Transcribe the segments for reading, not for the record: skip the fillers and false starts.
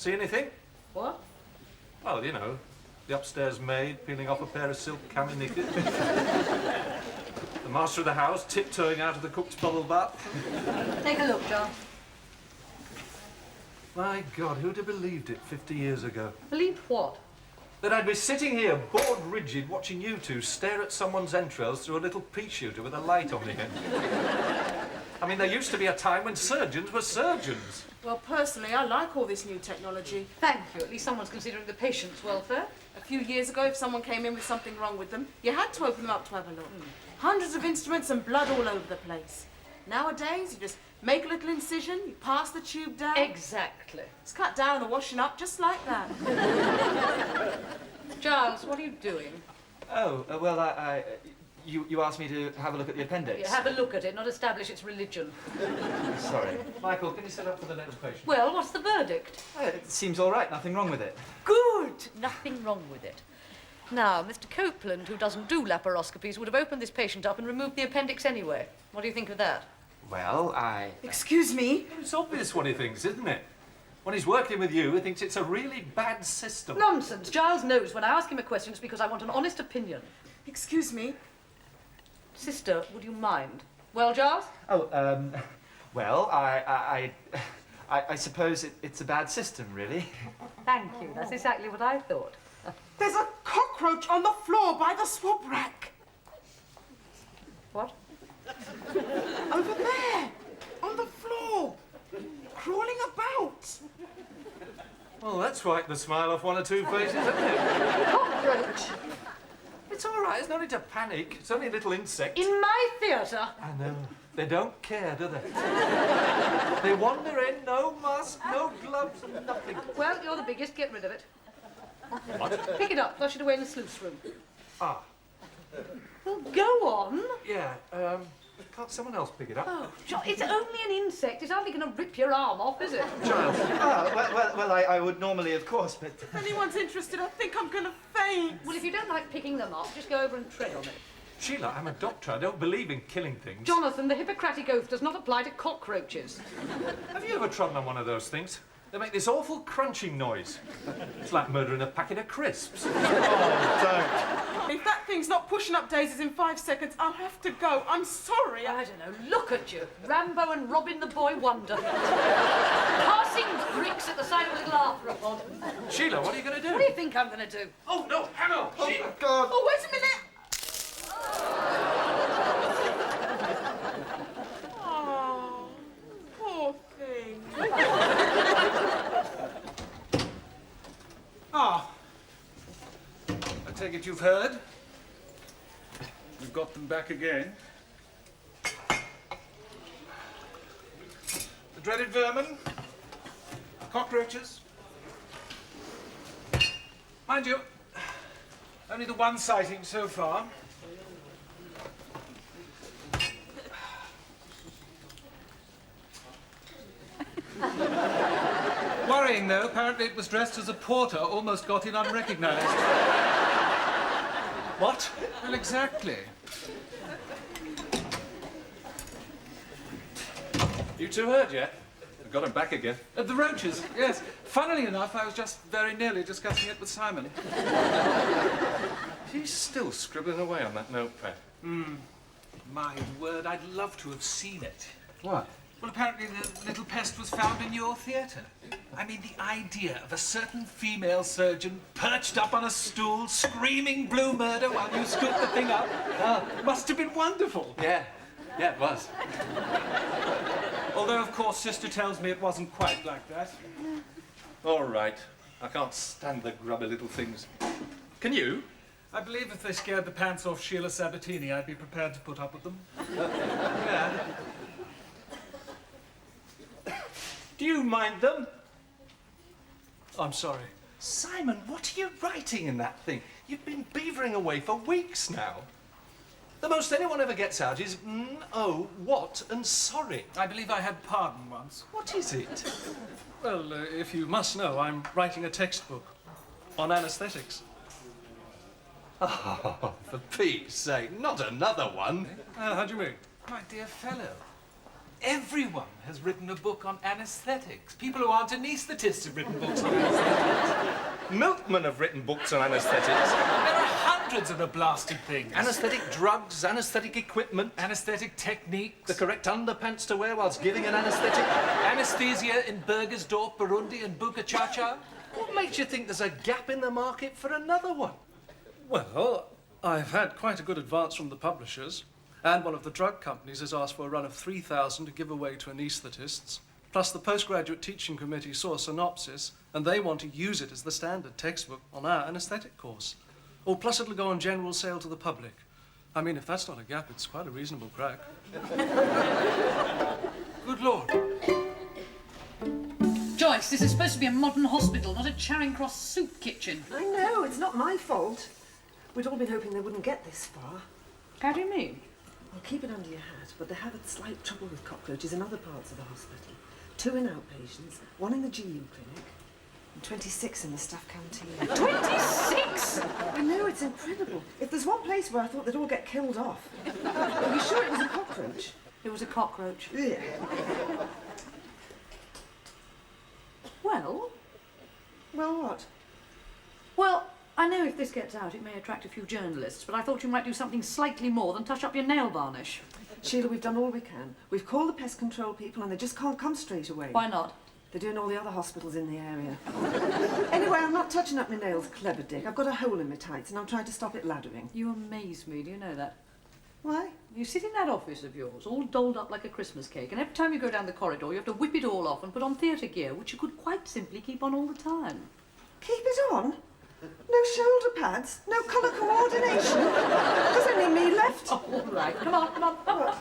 See anything? What? Well, you know, the upstairs maid peeling off a pair of silk cami knickers. The master of the house tiptoeing out of the cook's bubble bath. Take a look, John. My God, who'd have believed it 50 years ago? Believed what? That I'd be sitting here, bored rigid, watching you two stare at someone's entrails through a little pea shooter with a light on the end. I mean, there used to be a time when surgeons were surgeons. Well, personally, I like all this new technology. Thank you. At least someone's considering the patient's welfare. A few years ago, if someone came in with something wrong with them, you had to open them up to have a look. Hundreds of instruments and blood all over the place. Nowadays, you just make a little incision, you pass the tube down. Exactly. It's cut down on the washing up just like that. Giles, what are you doing? Oh, well, you asked me to have a look at the appendix. Yeah, have a look at it, not establish its religion. Sorry. Michael, can you set up for the next patient? Well, what's the verdict? It seems all right, nothing wrong with it. Good! Nothing wrong with it. Now, Mr. Copeland, who doesn't do laparoscopies, would have opened this patient up and removed the appendix anyway. What do you think of that? Well, Excuse me? It's obvious what he thinks, isn't it? When he's working with you, he thinks it's a really bad system. Nonsense. Giles knows when I ask him a question, it's because I want an honest opinion. Excuse me? Sister, would you mind? Well, Giles? Oh, well, I suppose it's a bad system, really. Thank you. That's exactly what I thought. There's a cockroach on the floor by the swab rack. What? Over there, on the floor, crawling about. Well, that's wiped the smile off one or two faces, hasn't it? Cockroach! It's all right, there's no need to panic. It's only a little insect. In my theatre? I know. They don't care, do they? They wander in, no mask, no gloves, and nothing. Well, you're the biggest. Get rid of it. What? Pick it up. Flush it away in the sluice room. Ah, Well, go on. yeah, can't someone else pick it up? Oh, John, it's only an insect. It's hardly going to rip your arm off, is it? Giles. Well, I would normally, of course, but... If anyone's interested, I think I'm going to faint. Well, if you don't like picking them up, just go over and tread on it. Sheila, I'm a doctor. I don't believe in killing things. Jonathan, the Hippocratic Oath does not apply to cockroaches. Have you ever trodden on one of those things? They make this awful crunching noise. It's like murdering a packet of crisps. If that thing's not pushing up daisies in 5 seconds, I'll have to go. I'm sorry. I don't know. Look at you. Rambo and Robin the Boy Wonder. Passing bricks at the side of a little arthropod. Sheila, what are you going to do? What do you think I'm going to do? Oh, no, hang on. Oh, God. Oh, wait a minute. Oh, poor thing. Ah. I take it you've heard? You've got them back again. The dreaded vermin. Cockroaches. Mind you, only the one sighting so far. Worrying, though. Apparently it was dressed as a porter, almost got in unrecognised. What? Well, exactly. You two heard yet? I've got him back again. The roaches, yes. Funnily enough, I was just very nearly discussing it with Simon. He's still scribbling away on that notepad. My word, I'd love to have seen it. What? Well, apparently the little pest was found in your theatre. I mean, the idea of a certain female surgeon perched up on a stool, screaming blue murder while you scoop the thing up, must have been wonderful. Yeah, it was. Although, of course, Sister tells me it wasn't quite like that. All right. I can't stand the grubby little things. Can you? I believe if they scared the pants off Sheila Sabatini, I'd be prepared to put up with them. Yeah. Do you mind them? I'm sorry. Simon, what are you writing in that thing? You've been beavering away for weeks now. The most anyone ever gets out is oh, what, and sorry. I believe I had pardon once. What is it? Well, if you must know, I'm writing a textbook on anaesthetics. Oh, for Pete's sake, not another one. How do you mean? My dear fellow, Everyone has written a book on anaesthetics. People who aren't anaesthetists have written books on anaesthetics. Milkmen have written books on anaesthetics. There are hundreds of the blasted things. Anaesthetic drugs, anaesthetic equipment, Anaesthetic techniques. the correct underpants to wear whilst giving an anaesthetic. Anesthesia in Burgersdorf, Burundi and Buka Cha-Cha. What makes you think there's a gap in the market for another one? Well, I've had quite a good advance from the publishers, and one of the drug companies has asked for a run of 3,000 to give away to anaesthetists. Plus, the postgraduate teaching committee saw a synopsis, and they want to use it as the standard textbook on our anaesthetic course. Oh, plus it'll go on general sale to the public. I mean, if that's not a gap, it's quite a reasonable crack. Good Lord. Joyce, this is supposed to be a modern hospital, not a Charing Cross soup kitchen. I know, it's not my fault. We'd all been hoping they wouldn't get this far. How do you mean? Well, keep it under your hat, but they have had slight trouble with cockroaches in other parts of the hospital. 2 in outpatients, 1 in the GU clinic, and 26 in the staff canteen. 26? I know, it's incredible. If there's one place where I thought they'd all get killed off. Are you sure it was a cockroach? It was a cockroach. Yeah. Well? Well, what? Well, I know if this gets out, it may attract a few journalists, but I thought you might do something slightly more than touch up your nail varnish. Sheila, we've done all we can. We've called the pest control people and they just can't come straight away. Why not? They're doing all the other hospitals in the area. Anyway, I'm not touching up my nails, clever Dick. I've got a hole in my tights and I'm trying to stop it laddering. You amaze me, do you know that? Why? You sit in that office of yours, all dolled up like a Christmas cake, and every time you go down the corridor, you have to whip it all off and put on theatre gear, which you could quite simply keep on all the time. Keep it on? No shoulder pads? No colour coordination? There's only me left. Oh, all right, come on, come on.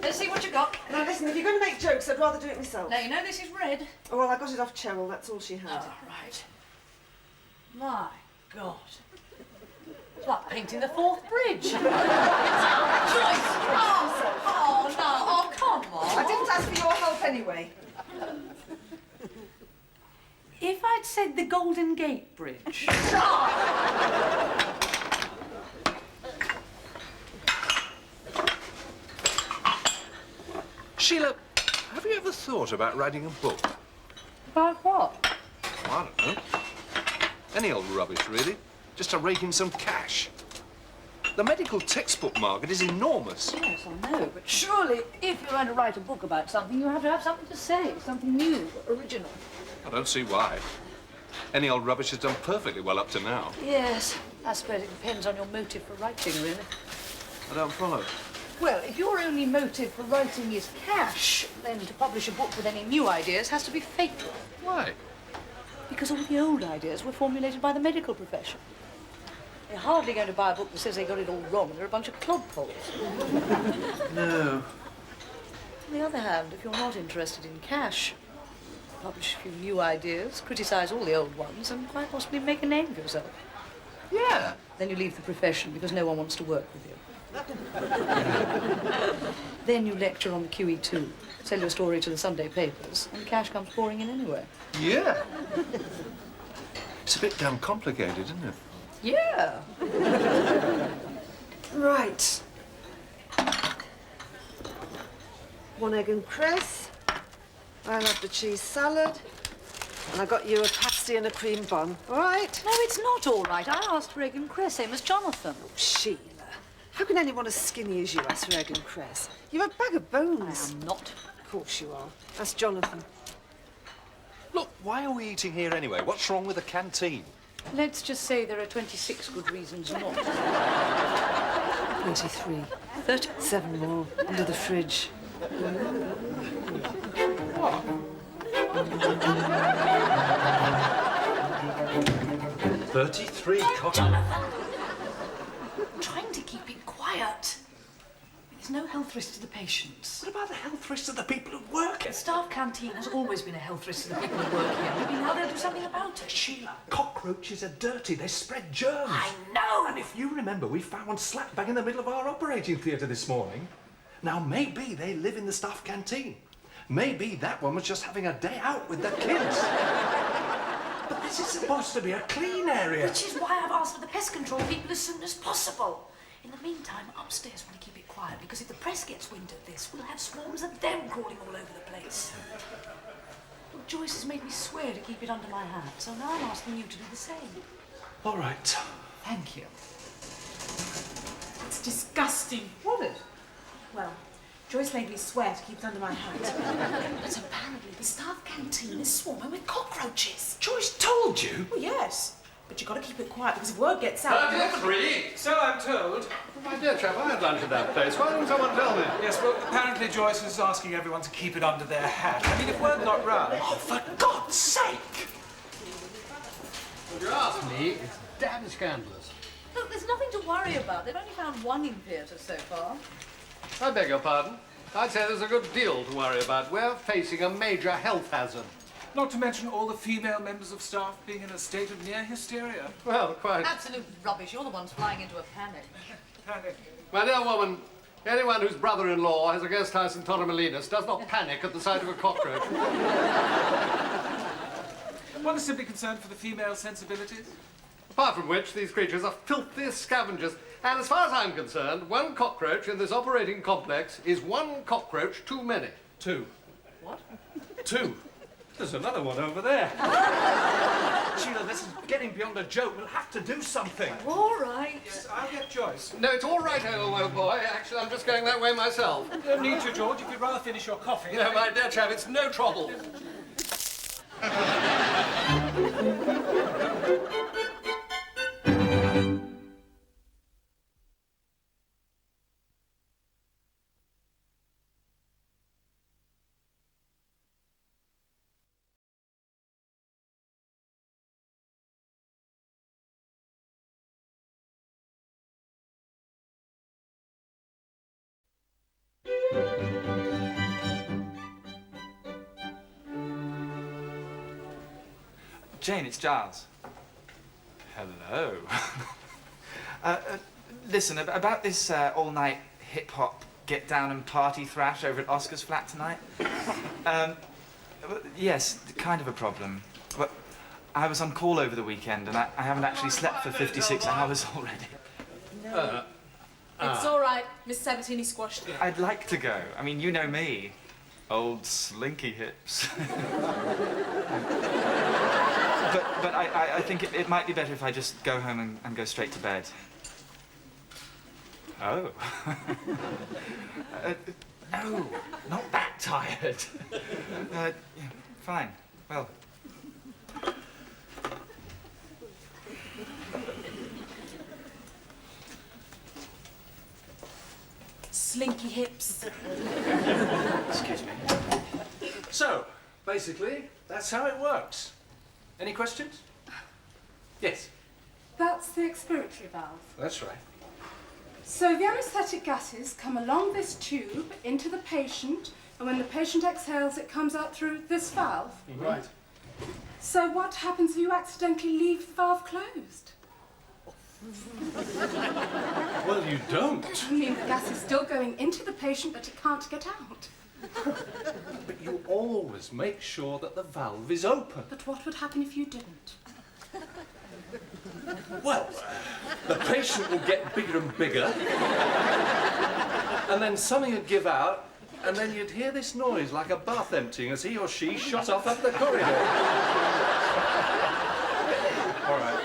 Let's see what you got. Now listen, if you're going to make jokes, I'd rather do it myself. Now, you know this is red. Oh, well, I got it off Cheryl, that's all she had. All right. My God. It's like painting the Forth Bridge. Joyce! Oh, no. Oh, come on. I didn't ask for your help anyway. If I'd said the Golden Gate Bridge. Sheila, have you ever thought about writing a book? About what? I don't know. Any old rubbish, really. Just to rake in some cash. The medical textbook market is enormous. Yes, I know, but surely if you're going to write a book about something, you have to have something to say, something new, original. I don't see why. Any old rubbish has done perfectly well up to now. Yes, I suppose it depends on your motive for writing, really. I don't follow. Well, if your only motive for writing is cash, then to publish a book with any new ideas has to be fatal. Why? Because all the old ideas were formulated by the medical profession. You're hardly going to buy a book that says they got it all wrong and they're a bunch of clodpoles. No. On the other hand, if you're not interested in cash, publish a few new ideas, criticise all the old ones, and quite possibly make a name for yourself. Yeah. Then you leave the profession because no one wants to work with you. Then you lecture on the QE2, sell your story to the Sunday papers, and cash comes pouring in anyway. Yeah. It's a bit damn complicated, isn't it? Yeah. Right. 1 egg and cress. I'll have the cheese salad. And I got you a pasty and a cream bun. All right? No, it's not all right. I asked for egg and cress, same as Jonathan. Sheila, how can anyone as skinny as you ask for egg and cress? You're a bag of bones. I am not. Of course you are. That's Jonathan. Look, why are we eating here anyway? What's wrong with the canteen? Let's just say there are 26 good reasons not. 23. 30. 7 more under the fridge. 33 I'm trying to keep it quiet. There's no health risk to the patients. What about the health risks of the people who work The here? staff canteen has always been a health risk to the people who work here. Maybe now they'll do something about it. Sheila, cockroaches are dirty. They spread germs. I know. And if you remember, we found one slap bang in the middle of our operating theatre this morning. Now, maybe they live in the staff canteen. Maybe that one was just having a day out with the kids. But this is supposed to be a clean area. Which is why I've asked for the pest control people as soon as possible. In the meantime, upstairs we'll keep it quiet, because if the press gets wind of this, we'll have swarms of them crawling all over the place. Well, Joyce has made me swear to keep it under my hat, so now I'm asking you to do the same. All right. Thank you. It's disgusting. What is? Well, Joyce made me swear to keep it under my hat. But apparently the staff canteen is swarming with cockroaches. Joyce told you? Well, yes. But you've got to keep it quiet, because if word gets out... So I'm told. My dear chap, I had lunch at that place. Why didn't someone tell me? Yes, well, apparently Joyce was asking everyone to keep it under their hat. I mean, if word got round... Oh, for God's sake! If you ask me, it's damn scandalous. Look, there's nothing to worry about. They've only found one in theatre so far. I beg your pardon. I'd say there's a good deal to worry about. We're facing a major health hazard. Not to mention all the female members of staff being in a state of near hysteria. Well, quite. Absolute rubbish. You're the ones flying into a panic. Panic. My dear woman, anyone whose brother-in-law has a guest house in Torremolinos does not panic at the sight of a cockroach. One is simply concerned for the female sensibilities. Apart from which, these creatures are filthy scavengers. And as far as I'm concerned, one cockroach in this operating complex is one cockroach too many. 2. What? 2. There's another one over there. Sheila, this is getting beyond a joke. We'll have to do something. All right. Yes, I'll get Joyce. No, it's all right, old boy. Actually, I'm just going that way myself. Don't need to, George. If you'd rather finish your coffee... No, my dear chap, it's no trouble. Jane, it's Giles. Hello. Listen, about this all-night hip-hop get-down and party thrash over at Oscar's flat tonight. Yes, kind of a problem. But I was on call over the weekend and I haven't actually slept for 56 hours already. It's all right. Miss Sabatini squashed it. I'd like to go. I mean, you know me. Old slinky hips. But I think it might be better if I just go home and go straight to bed. Oh. No, not that tired. Yeah, fine. Well. Slinky hips. Excuse me. So, basically, that's how it works. Any questions? Yes. That's the expiratory valve. That's right. So the anaesthetic gases come along this tube into the patient, and when the patient exhales, it comes out through this valve. Right. So what happens if you accidentally leave the valve closed? Well, you don't. I mean, the gas is still going into the patient, but it can't get out. But you always make sure that the valve is open. But what would happen if you didn't? Well, the patient will get bigger and bigger, and then something would give out, and then you'd hear this noise like a bath emptying as he or she shot off up the corridor. All right,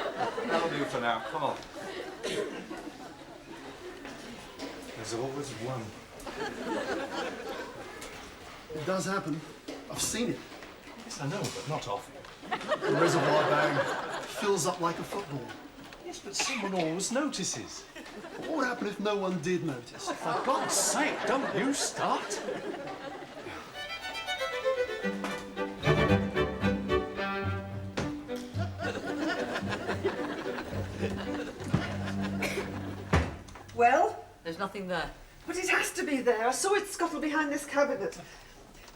that'll do for now. Come on. There's always one. It does happen. I've seen it. Yes, I know, but not often. The reservoir bag fills up like a football. Yes, but someone always notices. What would happen if no one did notice? For God's sake, don't you start. Well? There's nothing there. But it has to be there. I saw it scuttle behind this cabinet.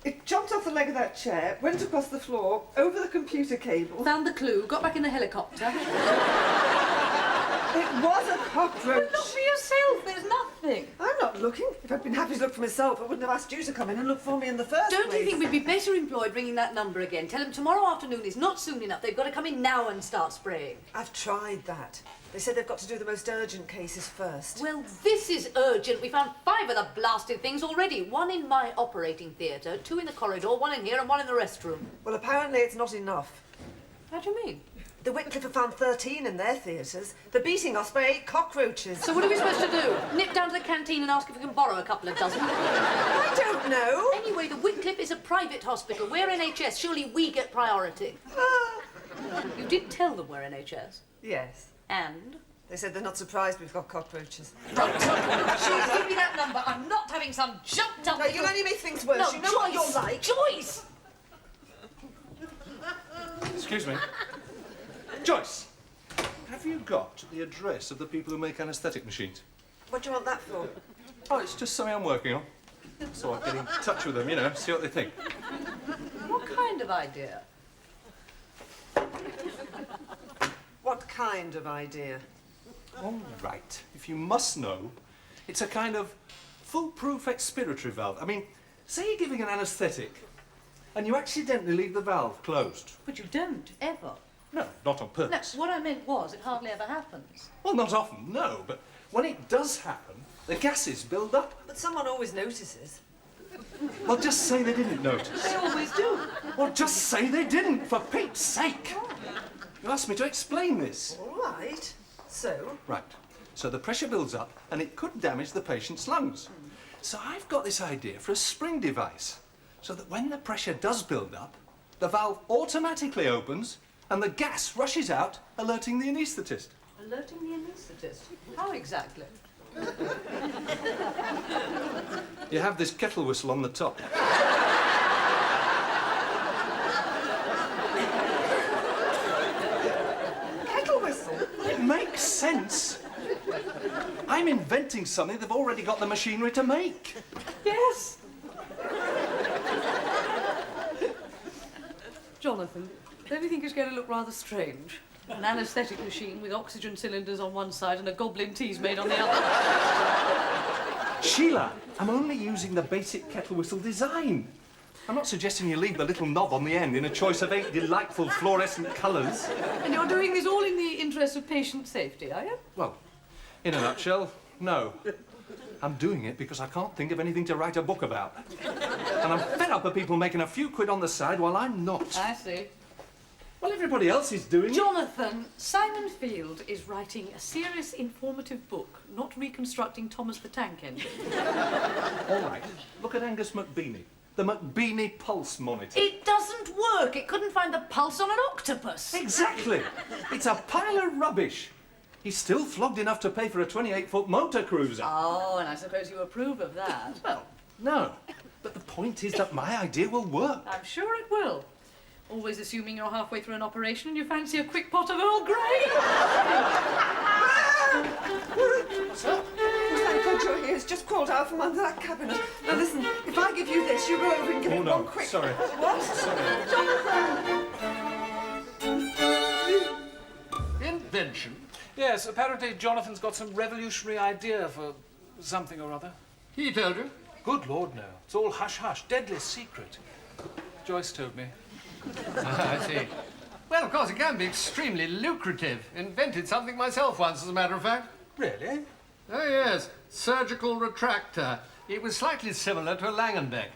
It jumped off the leg of that chair, went across the floor, over the computer cable. Found the clue, got back in the helicopter. It was a cockroach. Look for yourself, there's nothing. I'm not not looking. If I'd been happy to look for myself, I wouldn't have asked you to come in and look for me in the first place. Don't you think we'd be better employed ringing that number again? Tell them tomorrow afternoon is not soon enough. They've got to come in now and start spraying. I've tried that. They said they've got to do the most urgent cases first. Well, this is urgent. We found 5 of the blasted things already. 1 in my operating theatre, 2 in the corridor, 1 in here and 1 in the restroom. Well, apparently it's not enough. How do you mean? The Whitcliffe have found 13 in their theatres. They're beating us by 8 cockroaches. So what are we supposed to do? Nip down to the canteen and ask if we can borrow a couple of dozen? I don't know. Anyway, the Whitcliffe is a private hospital. We're NHS. Surely we get priority. You did tell them we're NHS? Yes. And? They said they're not surprised we've got cockroaches. Sheila, give me that number. I'm not having some jumped up... No, you'll only make things worse. No, you know Joyce, what you're like. Joyce! Excuse me. Joyce, have you got the address of the people who make anaesthetic machines? What do you want that for? Oh, it's just something I'm working on. So I get in touch with them, you know, see what they think. What kind of idea? What kind of idea? All right. If you must know, it's a kind of foolproof expiratory valve. I mean, say you're giving an anaesthetic and you accidentally leave the valve closed. But you don't, ever. No, not on No, purpose. what I meant was it hardly ever happens. Well, not often, no, but when it does happen, the gases build up. But someone always notices. Well, just say they didn't notice. They always do. Well, just say they didn't, for Pete's sake. You asked me to explain this. All right. So? Right. So the pressure builds up and it could damage the patient's lungs. So I've got this idea for a spring device so that when the pressure does build up, the valve automatically opens and the gas rushes out, alerting the anaesthetist. Alerting the anaesthetist? How exactly? You have this kettle whistle on the top. Kettle whistle? It makes sense. I'm inventing something they've already got the machinery to make. Yes. Jonathan, don't you think it's going to look rather strange? An anaesthetic machine with oxygen cylinders on one side and a goblin tease made on the other. Sheila, I'm only using the basic kettle whistle design. I'm not suggesting you leave the little knob on the end in a choice of 8 delightful fluorescent colours. And you're doing this all in the interest of patient safety, are you? Well, in a nutshell, no. I'm doing it because I can't think of anything to write a book about. And I'm fed up of people making a few quid on the side while I'm not. I see. Well, everybody else is doing it. Jonathan, Simon Field is writing a serious, informative book, not reconstructing Thomas the Tank Engine. All right, look at Angus McBeanie. The McBeanie Pulse Monitor. It doesn't work. It couldn't find the pulse on an octopus. Exactly. It's a pile of rubbish. He's still flogged enough to pay for a 28-foot motor cruiser. Oh, and I suppose you approve of that. Well, no. But the point is that my idea will work. I'm sure it will. Always assuming you're halfway through an operation and you fancy a quick pot of Earl Grey. What's up? Thank God you're here. It's just crawled out from under that cabinet. Now listen, if I give you this, you go over and give Oh, it no. one quick... Sorry. What? Sorry. Jonathan! Invention? Yes, apparently Jonathan's got some revolutionary idea for something or other. He told you? Good Lord, no. It's all hush-hush, deadly secret. Joyce told me. I see. Well, of course, it can be extremely lucrative. Invented something myself once, as a matter of fact. Really? Oh, yes. Surgical retractor. It was slightly similar to a Langenbeck,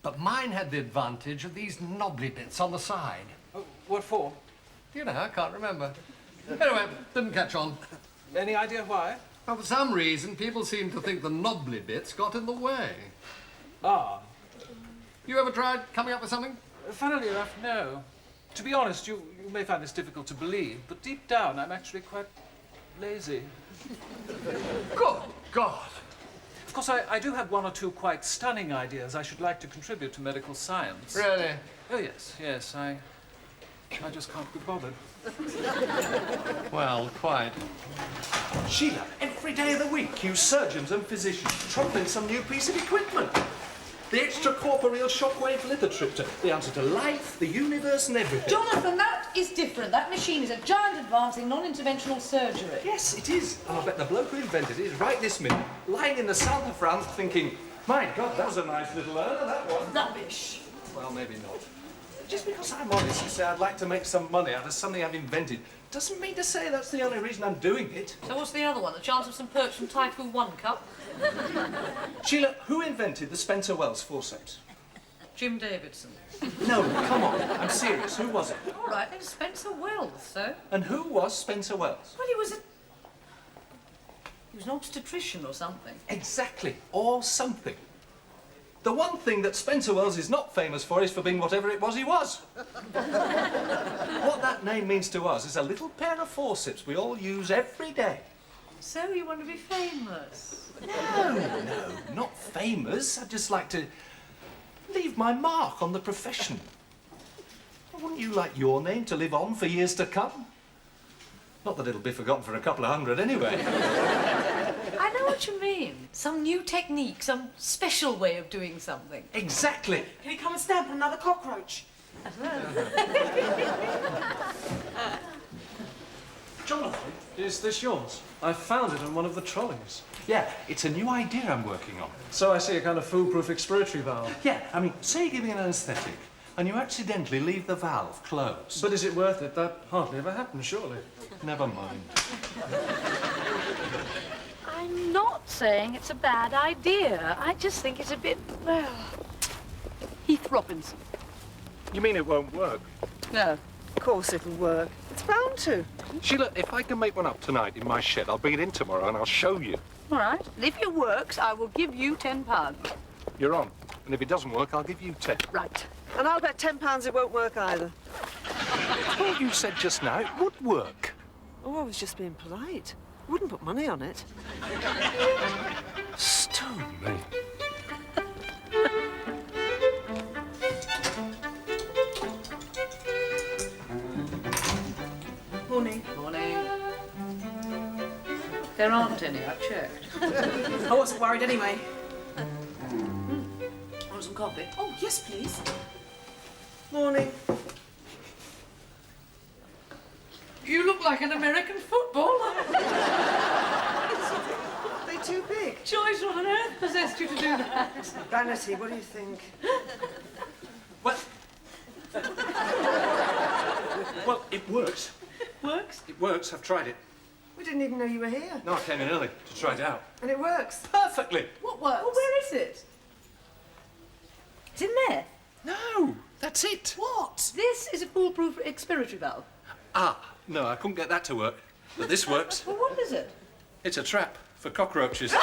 but mine had the advantage of these knobbly bits on the side. Oh, what for? You know, I can't remember. Anyway, didn't catch on. Any idea why? Well, for some reason, people seem to think the knobbly bits got in the way. Ah. You ever tried coming up with something? Funnily enough, no. To be honest, you may find this difficult to believe, but deep down I'm actually quite lazy. Good God! Of course, I do have 1 or 2 quite stunning ideas I should like to contribute to medical science. Really? Oh, yes, I just can't be bothered. Well, quite. Sheila, every day of the week, you surgeons and physicians trump in some new piece of equipment. The extracorporeal shockwave lithotripter, the answer to life, the universe and everything. Jonathan, that is different. That machine is a giant advance in non-interventional surgery. Yes, it is. And I bet the bloke who invented it is right this minute, lying in the south of France thinking, my God, that was a nice little earner, that one. Rubbish. Well, maybe not. Just because I'm honest and say I'd like to make some money out of something I've invented doesn't mean to say that's the only reason I'm doing it. So what's the other one? The chance of some perch from Typhoon 1 Cup? Sheila, who invented the Spencer Wells forceps? Jim Davidson. No, come on. I'm serious. Who was it? All right, then Spencer Wells, so. And who was Spencer Wells? Well, he was an obstetrician or something. Exactly. Or something. The one thing that Spencer Wells is not famous for is for being whatever it was he was. What that name means to us is a little pair of forceps we all use every day. So you want to be famous? No, not famous. I'd just like to leave my mark on the profession. Wouldn't you like your name to live on for years to come? Not that it'll be forgotten for a couple of hundred anyway. I know what you mean. Some new technique, some special way of doing something. Exactly. Can you come and stamp on another cockroach? Jonathan, is this yours? I found it in one of the trolleys. Yeah, it's a new idea I'm working on. So I see, a kind of foolproof expiratory valve. Yeah, I mean, say you're giving an anaesthetic and you accidentally leave the valve closed. But is it worth it? That hardly ever happens, surely. Never mind. I'm not saying it's a bad idea. I just think it's a bit, well, Heath Robinson. You mean it won't work? No. Of course it'll work. It's bound to. Sheila, if I can make one up tonight in my shed, I'll bring it in tomorrow and I'll show you. All right. And if it works, I will give you £10. You're on. And if it doesn't work, I'll give you 10. Right. And I'll bet £10 it won't work either. Well, you said just now it would work. Oh, I was just being polite. Wouldn't put money on it. Stone me. Morning. Morning. There aren't any, I've checked. I wasn't worried anyway. Want some coffee? Oh, yes, please. Morning. You look like an American footballer. Are they too big? Joyce, what on earth possessed you to do that? Vanity, what do you think? What? Well, it works. Works? It works. I've tried it. We didn't even know you were here. No, I came in early to try it out. And it works. Perfectly. What works? Well, where is it? It's in there. No, that's it. What? This is a foolproof expiratory valve. Ah, no, I couldn't get that to work. But this works. Well, what is it? It's a trap for cockroaches.